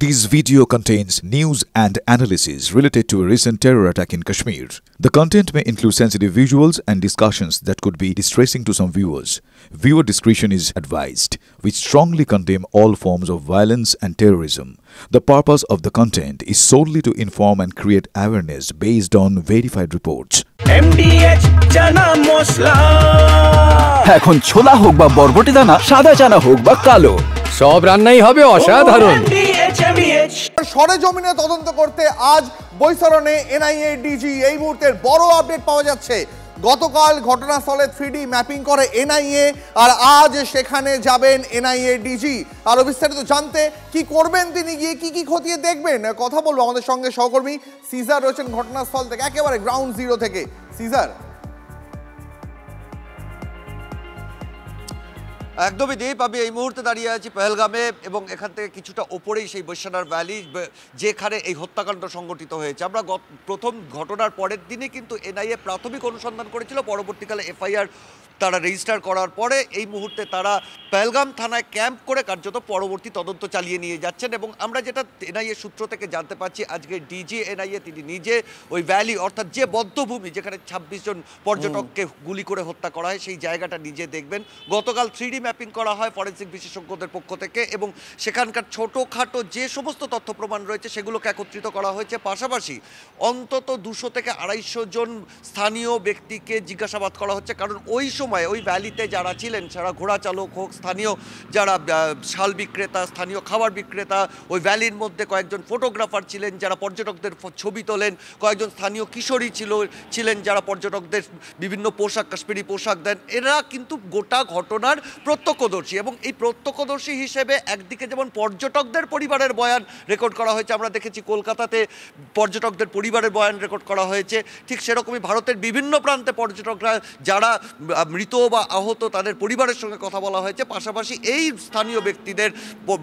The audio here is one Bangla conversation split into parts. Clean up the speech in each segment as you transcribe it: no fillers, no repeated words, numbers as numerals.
This video contains news and analysis related to a recent terror attack in Kashmir. The content may include sensitive visuals and discussions that could be distressing to some viewers. Viewer discretion is advised. We strongly condemn all forms of violence and terrorism. The purpose of the content is solely to inform and create awareness based on verified reports. MDH chana masala এখন ছোলা হোক বা বরবটি দানা, সাদা চানা হোক বা কালো, সব রান্নাই হবে অসাধারণ। সরেজমিনে তদন্ত করতে আজ বৈতরণে এনআইএ ডিজি। এই মুহূর্তের বড় আপডেট পাওয়া যাচ্ছে। গতকাল ঘটনাস্থলে 3D ম্যাপিং করে এনআইএ, আর আজ সেখানে যাবেন এনআইএ ডিজি। আরো বিস্তারিত জানতে কি করবেন তিনি, গিয়ে কি কি খতিয়ে দেখবেন, কথা বলবো আমাদের সঙ্গে সহকর্মী সিজার রয়েছেন ঘটনাস্থল থেকে, একেবারে গ্রাউন্ড জিরো থেকে। সিজার, একদমই দীপ, আমি এই মুহূর্তে দাঁড়িয়ে আছি পেহেলগামে এবং এখান থেকে কিছুটা ওপরেই সেই বৈশানার ভ্যালি, যেখানে এই হত্যাকাণ্ড সংঘটিত হয়েছে। আমরা প্রথম ঘটনার পরের দিনে কিন্তু এনআইএ প্রাথমিক অনুসন্ধান করেছিল, পরবর্তীকালে এফআইআর তারা রেজিস্টার করার পরে এই মুহূর্তে তারা পেহেলগাম থানায় ক্যাম্প করে কার্যত পরবর্তী তদন্ত চালিয়ে নিয়ে যাচ্ছেন। এবং আমরা যেটা এনআইএ সূত্র থেকে জানতে পারছি, আজকে ডিজি এনআইএ তিনি নিজে ওই ভ্যালি, অর্থাৎ যে বদ্ধভূমি যেখানে 26 জন পর্যটককে গুলি করে হত্যা করা হয়, সেই জায়গাটা নিজে দেখবেন। গতকাল 3D ম্যাপিং করা হয় ফরেন্সিক বিশেষজ্ঞদের পক্ষ থেকে এবং সেখানকার ছোটোখাটো যে সমস্ত তথ্য প্রমাণ রয়েছে সেগুলোকে একত্রিত করা হয়েছে। পাশাপাশি অন্তত 200 থেকে 250 জন স্থানীয় ব্যক্তিকে জিজ্ঞাসাবাদ করা হচ্ছে, কারণ ওই সময় ওই ভ্যালিতে যারা ছিলেন, যারা ঘোড়া চালক হোক, স্থানীয় যারা শাল বিক্রেতা, স্থানীয় খাবার বিক্রেতা, ওই ভ্যালির মধ্যে কয়েকজন ফটোগ্রাফার ছিলেন যারা পর্যটকদের ছবি তোলেন, কয়েকজন স্থানীয় কিশোরী ছিলেন যারা পর্যটকদের বিভিন্ন পোশাক, কাশ্মীরি পোশাক দেন। এরা কিন্তু গোটা ঘটনার প্রত্যক্ষদর্শী এবং এই প্রত্যক্ষদর্শী হিসেবে একদিকে যেমন পর্যটকদের পরিবারের বয়ান রেকর্ড করা হয়েছে, আমরা দেখেছি কলকাতাতে পর্যটকদের পরিবারের বয়ান রেকর্ড করা হয়েছে, ঠিক সেরকমই ভারতের বিভিন্ন প্রান্তে পর্যটকরা যারা মৃত বা আহত তাদের পরিবারের সঙ্গে কথা বলা হয়েছে। পাশাপাশি এই স্থানীয় ব্যক্তিদের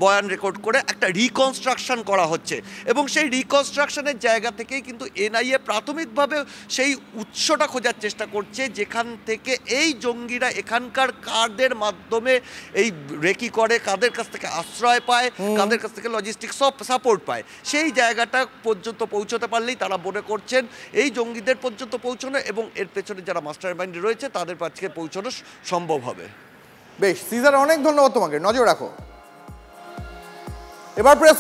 বয়ান রেকর্ড করে একটা রিকনস্ট্রাকশন করা হচ্ছে এবং সেই রিকনস্ট্রাকশনের জায়গা থেকেই কিন্তু এনআইএ প্রাথমিকভাবে সেই উৎসটা খোঁজার চেষ্টা করছে, যেখান থেকে এই জঙ্গিরা এখানকার কাদের মাধ্যমে এই রেকি করে, কাদের কাছ থেকে আশ্রয় পায়, কাদের কাছ থেকে লজিস্টিক সাপোর্ট পায়, সেই জায়গাটা পর্যন্ত পৌঁছতে পারলেই তারা মনে করছেন এই জঙ্গিদের পর্যন্ত পৌঁছানো এবং এর পেছনে যারা মাস্টার মাইন্ড রয়েছে তাদের কাছে পৌঁছানো সম্ভব হবে। বেশ সিজার, অনেক ধন্যবাদ তোমাকে, নজর রাখো। এবার প্রেস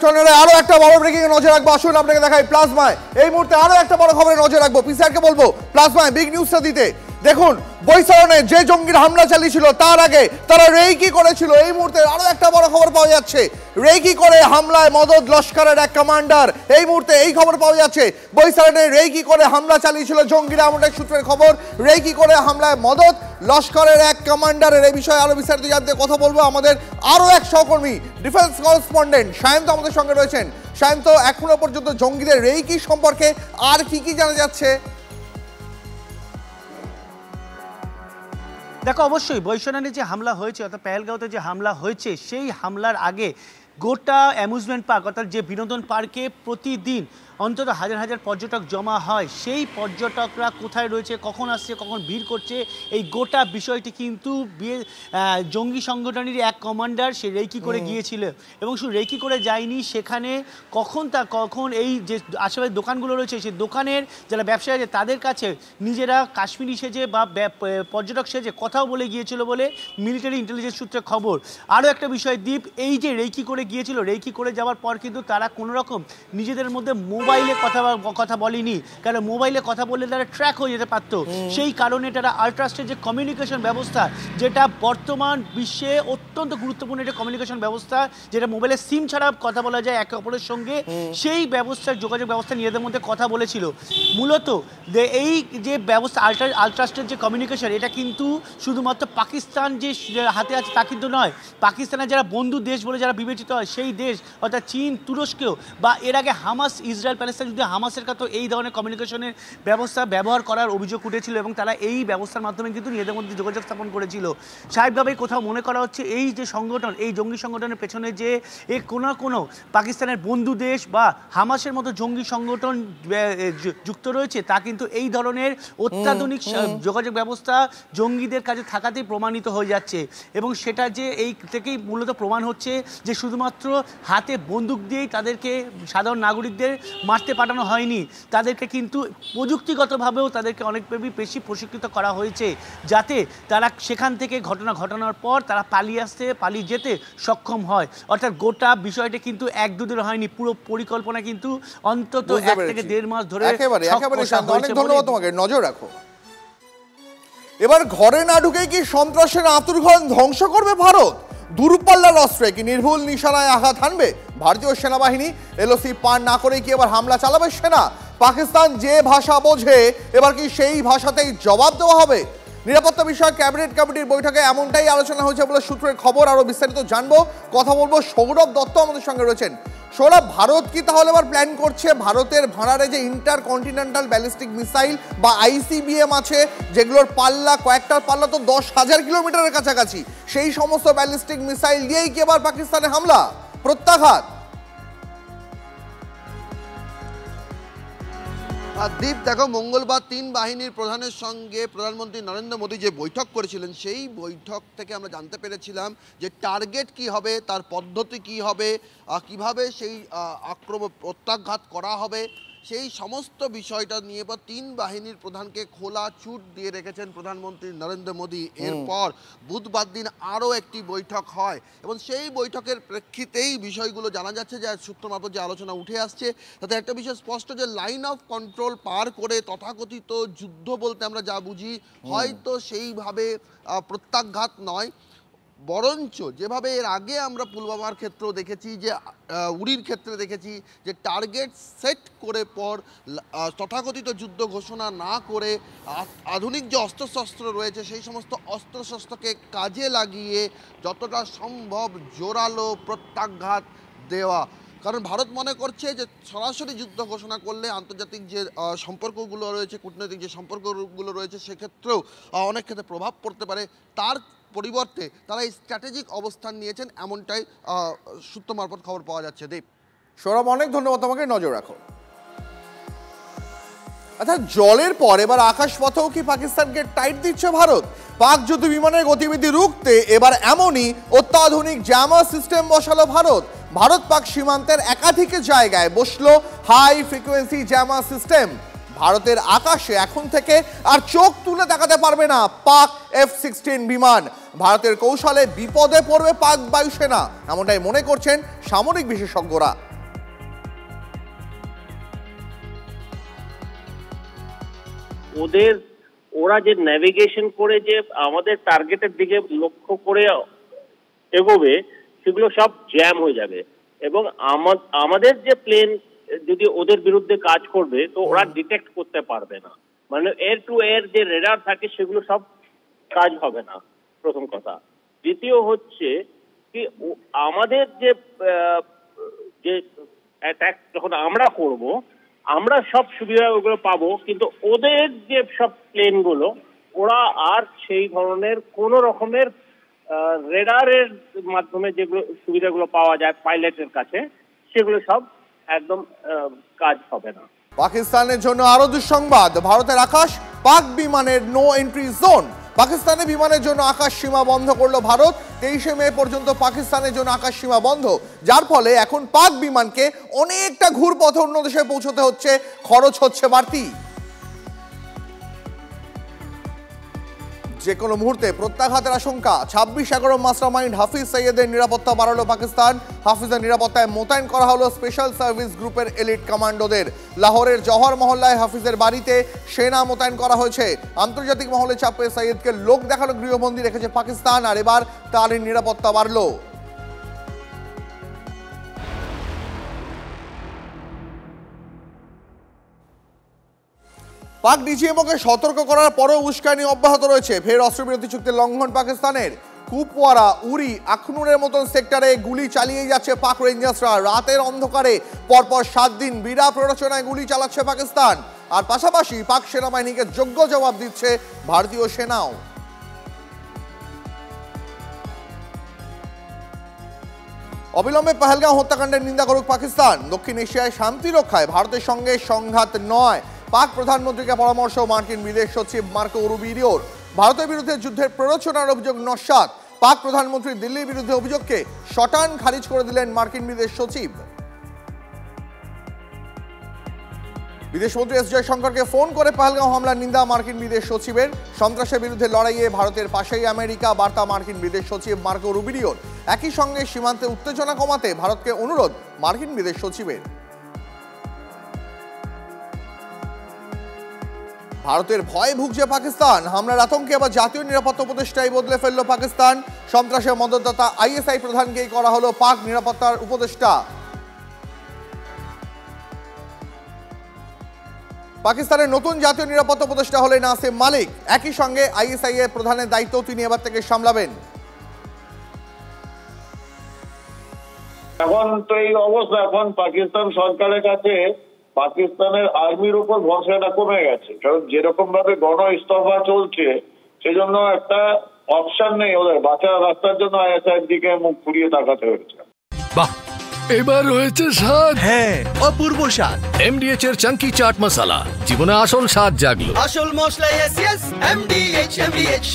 কর্নারে আরো একটা বড় ব্রেকিং এ নজর রাখবো। আসুন আপনাকে দেখাই প্লাজমায় এই মুহূর্তে আরো একটা বড় খবরে নজর রাখবো। পিসারকে বলবো প্লাজমায় বিগ নিউজটা দিতে। দেখুন, বৈতরণে যে জঙ্গির হামলা চালিয়েছিল তার আগে তারা রেকি করেছিল। এই মুহূর্তে আরো একটা বড় খবর পাওয়া যাচ্ছে, রেকি করে হামলায় মদদ লস্করের এক কমান্ডার। এই মুহূর্তে এই খবর পাওয়া যাচ্ছে, বৈতরণে রেকি করে হামলা চালিয়েছিল জঙ্গিরা, এমন এক সূত্রের খবর। রেকি করে হামলায় মদদ লস্করের এক কমান্ডারের। এই বিষয়ে আরো বিস্তারিত জানতে কথা বলবো আমাদের আরো এক সহকর্মী ডিফেন্স করেসপন্ডেন্ট সায়ন্ত আমাদের সঙ্গে রয়েছেন। সায়ন্ত, এখনো পর্যন্ত জঙ্গিদের রেকি সম্পর্কে আর কি কি জানা যাচ্ছে? দেখো, অবশ্যই বৈশানানে যে হামলা হয়েছে অর্থাৎ পেহেলগাঁওতে যে হামলা হয়েছে, সেই হামলার আগে গোটা অ্যামিউজমেন্ট পার্ক অর্থাৎ যে বিনোদন পার্কে প্রতিদিন অন্তত হাজার হাজার পর্যটক জমা হয়। সেই পর্যটকরা কোথায় রয়েছে, কখন আসছে, কখন ভিড় করছে, এই গোটা বিষয়টি কিন্তু জঙ্গি সংগঠনের এক কমান্ডার সে রেকি করে গিয়েছিল এবং শুধু রেকি করে যায়নি, সেখানে কখন এই যে আশেপাশে দোকানগুলো রয়েছে সেই দোকানের যারা ব্যবসায়ী আছে তাদের কাছে নিজেরা কাশ্মীরি সেজে বা পর্যটক সেজে কথাও বলে গিয়েছিল বলে মিলিটারি ইন্টেলিজেন্স সূত্রে খবর। আরও একটা বিষয় দীপ, এই যে রেকি করে গিয়েছিল, রেকি করে যাওয়ার পর কিন্তু তারা কোনো রকম নিজেদের মধ্যে মোবাইলে কথা বলেনি, কারণ মোবাইলে কথা বললে তারা ট্র্যাক হয়ে যেতে পারত। সেই কারণে তারা আল্ট্রাস্টের যে কমিউনিকেশন ব্যবস্থা, যেটা বর্তমান বিশ্বে অত্যন্ত গুরুত্বপূর্ণ একটা কমিউনিকেশন ব্যবস্থা, যেটা মোবাইলে সিম ছাড়া কথা বলা যায় একে অপরের সঙ্গে, সেই ব্যবস্থার যোগাযোগ ব্যবস্থা নিজেদের মধ্যে কথা বলেছিল। মূলত এই যে ব্যবস্থা আল্ট্রাস্টের যে কমিউনিকেশন, এটা কিন্তু শুধুমাত্র পাকিস্তান যে হাতে আছে তা কিন্তু নয়, পাকিস্তানের যারা বন্ধু দেশ বলে যারা বিবেচিত হয় সেই দেশ অর্থাৎ চীন, তুরস্কেও বা এর আগে হামাস, ইসরায়েল, প্যালেস্তাইন যুদ্ধে হামাসের কাছেও এই ধরনের কমিউনিকেশনের ব্যবস্থা ব্যবহার করার অভিযোগ উঠেছিল এবং তারা এই ব্যবস্থার মাধ্যমে কিন্তু নিজেদের মধ্যে যোগাযোগ স্থাপন করেছিল। স্বাভাবিকভাবেই কোথাও মনে করা হচ্ছে এই যে সংগঠন, এই জঙ্গি সংগঠনের পেছনে যে কোনো পাকিস্তানের বন্ধু দেশ বা হামাসের মতো জঙ্গি সংগঠন যুক্ত রয়েছে, তা কিন্তু এই ধরনের অত্যাধুনিক যোগাযোগ ব্যবস্থা জঙ্গিদের কাছে থাকাতেই প্রমাণিত হয়ে যাচ্ছে এবং সেটা যে এই থেকেই মূলত প্রমাণ হচ্ছে যে শুধুমাত্র শুধুমাত্র হাতে বন্দুক দিয়েই তাদেরকে সাধারণ নাগরিকদের মারতে পাঠানো হয়নি, তাদেরকে কিন্তু প্রযুক্তিগতভাবেও তাদেরকে অনেক বেশি প্রশিক্ষিত করা হয়েছে, যাতে তারা সেখান থেকে ঘটনা ঘটানোর পর তারা পালিয়ে যেতে সক্ষম হয়। অর্থাৎ গোটা বিষয়টা কিন্তু এক দুদিন হয়নি, পুরো পরিকল্পনা কিন্তু অন্তত 1 থেকে 1.5 মাস ধরে। একেবারে অনেক ধন্যবাদ তোমাকে। নজর রাখো। এবার ঘরে না ঢুকেই কি সন্ত্রাসের আঁতুড়ঘর ধ্বংস করবে ভারত? দূরপাল্লার অস্ত্রে কি নির্ভুল নিশানায় আঘাত হানবে ভারতীয় সেনাবাহিনী? এলওসি পার না করে কি এবার হামলা চালাবে সেনা? পাকিস্তান যে ভাষা বোঝে এবার কি সেই ভাষাতেই জবাব দেওয়া হবে? নিরাপত্তা বিষয়ক ক্যাবিনেট কমিটির বৈঠকে এমনটাই আলোচনা হয়েছে বলে সূত্রের খবর। আরো বিস্তারিত জানবো, কথা বলবো। সৌরভ দত্ত আমাদের সঙ্গে রয়েছেন। সৌরভ, ভারত কি তাহলে এবার প্ল্যান করছে ভারতের ভাড়ারে যে ইন্টারকন্টিনেন্টাল ব্যালিস্টিক মিসাইল বা ICBM আছে, যেগুলোর পাল্লা কয়েকটার পাল্লা তো 10,000 কিলোমিটারের কাছাকাছি, সেই সমস্ত ব্যালিস্টিক মিসাইল দিয়েই কি এবার পাকিস্তানে হামলা প্রত্যাঘাত? দীপ, দেখো, মঙ্গলবার 3 বাহিনীর প্রধানের সঙ্গে প্রধানমন্ত্রী নরেন্দ্র মোদী যে বৈঠক করেছিলেন, সেই বৈঠক থেকে আমরা জানতে পেরেছিলাম যে টার্গেট কি হবে, তার পদ্ধতি কি হবে, কিভাবে সেই আক্রমণ প্রত্যাঘাত করা হবে, সেই সমস্ত বিষয়টা নিয়ে 3 বাহিনীর প্রধানকে খোলা ছুট দিয়ে রেখেছেন প্রধানমন্ত্রী নরেন্দ্র মোদী। এরপর বুধবার দিন আরও একটি বৈঠক হয় এবং সেই বৈঠকের প্রেক্ষিতেই বিষয়গুলো জানা যাচ্ছে যে সূত্র মারফত যে আলোচনা উঠে আসছে তাতে একটা বিষয় স্পষ্ট, যে লাইন অফ কন্ট্রোল পার করে তথাকথিত যুদ্ধ বলতে আমরা যা বুঝি হয়তো সেইভাবে প্রত্যাঘাত নয়, বরঞ্চ যেভাবে এর আগে আমরা পুলওয়ামার ক্ষেত্রেও দেখেছি, যে উরির ক্ষেত্রে দেখেছি, যে টার্গেট সেট করে পর তথাকথিত যুদ্ধ ঘোষণা না করে আধুনিক যে অস্ত্রশস্ত্র রয়েছে সেই সমস্ত অস্ত্রশস্ত্রকে কাজে লাগিয়ে যতটা সম্ভব জোরালো প্রত্যাঘাত দেওয়া। কারণ ভারত মনে করছে যে সরাসরি যুদ্ধ ঘোষণা করলে আন্তর্জাতিক যে সম্পর্কগুলো রয়েছে, কূটনৈতিক যে সম্পর্কগুলো রয়েছে, সেক্ষেত্রেও অনেক ক্ষেত্রে প্রভাব পড়তে পারে। তার পরিবর্তে তারা এই স্ট্র্যাটেজিক অবস্থান নিয়েছেন, এমনটাই সূত্র মারফত খবর পাওয়া যাচ্ছে। দীপ, সৌরভ, অনেক ধন্যবাদ তোমাকে। নজর রাখো। আচ্ছা, জলের পর এবার আকাশপথেও কি পাকিস্তানকে টাইট দিচ্ছে ভারত? পাক যুদ্ধ বিমানের গতিবিধি রুখতে এবার এমনই অত্যাধুনিক জ্যামার সিস্টেম বসালো ভারত। ভারত পাক সীমান্তের একাধিক জায়গায় বসলো হাই ফ্রিকোয়েন্সি জ্যামার সিস্টেম। ভারতের আকাশে এখন থেকে আর চোখ তুলে দেখাতে পারবে না পাক F-16 বিমান। ভারতের কৌশলে বিপদে পড়বে পাক বায়ুসেনা, এমনটাই মনে করছেন সামরিক বিশেষজ্ঞরা। ওরা যে নেভিগেশন করে যে আমাদের টার্গেটের দিকে লক্ষ্য করে এগোবে, সেগুলো সব জ্যাম হয়ে যাবে এবং আমাদের যে প্লেন যদি ওদের বিরুদ্ধে কাজ করবে তো ওরা ডিটেক্ট করতে পারবে না, মানে এয়ার টু এয়ার যে রেডার থাকে সেগুলো সব কাজ হবে না, প্রথম কথা। দ্বিতীয় হচ্ছে কি, আমাদের যে অ্যাটাক যখন আমরা করব, আমরা সব সুবিধা ওগুলো পাবো, কিন্তু ওদের যে সব প্লেনগুলো, ওরা আর সেই ধরনের কোন রকমের রেডারের মাধ্যমে যেগুলো সুবিধাগুলো পাওয়া যায় পাইলটের কাছে, সেগুলো সব একদম কাজ হবে না। পাকিস্তানের জন্য আরো দুঃসংবাদ, ভারতের আকাশ পাক বিমানের নো এন্ট্রি জোন। পাকিস্তানের বিমানের জন্য আকাশ সীমা বন্ধ করলো ভারত। 23শে মে পর্যন্ত পাকিস্তানের জন্য আকাশ সীমা বন্ধ, যার ফলে এখন পাক বিমানকে অনেকটা ঘুরপথে অন্য দেশে পৌঁছতে হচ্ছে, খরচ হচ্ছে বাড়তি। যে কোনো মুহূর্তে প্রত্যাঘাতের আশঙ্কা। 26/11 মাস্টারমাইন্ড হাফিজ সৈয়দের নিরাপত্তা বাড়ালো পাকিস্তান। হাফিজের নিরাপত্তায় মোতায়েন করা হলো স্পেশাল সার্ভিস গ্রুপের এলিট কমান্ডোদের। লাহোরের জহর মহল্লায় হাফিজের বাড়িতে সেনা মোতায়েন করা হয়েছে। আন্তর্জাতিক মহলে চাপে সৈয়দকে লোক দেখানো গৃহবন্দী রেখেছে পাকিস্তান, আর এবার তারই নিরাপত্তা বাড়ল। পাক ডিজিএমওকে সতর্ক করার পরেও উস্কানি অব্যাহত রয়েছে। ফের অস্ত্রবিরতি চুক্তির লঙ্ঘন পাকিস্তানের। কুপওয়ারা, উরি, আখনুরের মতন সেক্টরে গুলি চালিয়ে যাচ্ছে পাক রেঞ্জার্সরা। রাতের অন্ধকারে পরপর 7 দিন বিনা প্ররোচনায় গুলি চালাচ্ছে পাকিস্তান, আর পাশাপাশি পাক সেনাবাহিনীকে যোগ্য জবাব দিচ্ছে ভারতীয় সেনাও। অবিলম্বে পহেলগাঁও হত্যাকাণ্ডের নিন্দা করুক পাকিস্তান। দক্ষিণ এশিয়ায় শান্তি রক্ষায় ভারতের সঙ্গে সংঘাত নয়, পাক প্রধানমন্ত্রীকে পরামর্শ মার্কিন বিদেশ সচিব মার্কো রুবিওর। ভারতের বিরুদ্ধে যুদ্ধের প্ররোচনার অভিযোগ নস্যাৎ। পাক প্রধানমন্ত্রী দিল্লির বিরুদ্ধে অভিযোগকে শটান খারিজ করে দিলেন মার্কিন বিদেশ সচিব। বিদেশমন্ত্রী এস জয়শঙ্করকে ফোন করে পহেলগাঁও হামলার নিন্দা মার্কিন বিদেশ সচিবের। সন্ত্রাসের বিরুদ্ধে লড়াইয়ে ভারতের পাশেই আমেরিকা, বার্তা মার্কিন বিদেশ সচিব মার্কো রুবিওর। একই সঙ্গে সীমান্তে উত্তেজনা কমাতে ভারতকে অনুরোধ মার্কিন বিদেশ সচিবের। ভারতের ভয়ে ভুগছে পাকিস্তান, হামলার আতঙ্কে আবার জাতীয় নিরাপত্তা উপদেষ্টাই বদলে ফেলল পাকিস্তান। সন্ত্রাসের মদতদাতা আইএসআই প্রধানকেই করা হলো পাক নিরাপত্তার উপদেষ্টা। পাকিস্তানের নতুন জাতীয় নিরাপত্তা উপদেষ্টা হলেন আসিম মালিক। একই সঙ্গে আইএসআই এর প্রধানের দায়িত্ব তিনি এবার থেকে সামলাবেন। এখন তো এই অবস্থা, এখন পাকিস্তান সরকারের কাছে পাকিস্তানের আর্মির উপর ভরসাটা কমে গেছে, কারণ যেরকম ভাবে গণ ইস্তফা চলছে সেজন্য একটা অপশন নেই ওদের, বাঁচার রাস্তার জন্য আইএসআই এর দিকে মুখ ঘুরিয়ে তাকাতে হয়েছে। বাহ, এবার রয়েছে স্বাদ। হ্যাঁ, অপূর্ব স্বাদ। এমডিএচ এর চাঙ্কি চাট মশলা, জীবনে আসল স্বাদ জাগলো। আসল মশলা, এমডিএচ।